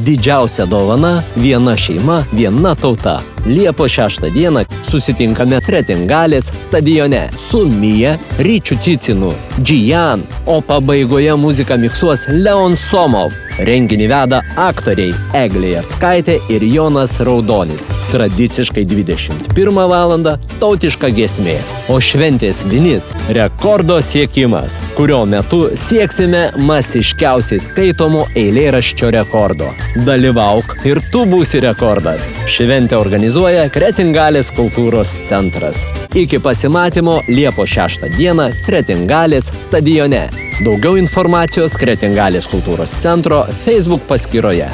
Didžiausia dovana – viena šeima, viena tauta. Liepos 6 dieną susitinkame Kretingalės stadione su Mija, Ryčiu Cicinu, Džijan, o pabaigoje muziką miksuos Leon Somov. Renginį veda aktoriai Eglė Jackaitė ir Jonas Raudonis. Tradiciškai 21 valandą tautiška giesmė, o šventės vinis – rekordo siekimas, kurio metu sieksime masiškiausiai skaitomo eilėraščio rekordo. Dalyvauk ir tu būsi rekordas. Šventę organizuoja Kretingalės kultūros centras. Iki pasimatymo Liepos 6 dieną Kretingalės stadione. Daugiau informacijos Kretingalės kultūros centro Facebook paskyroje.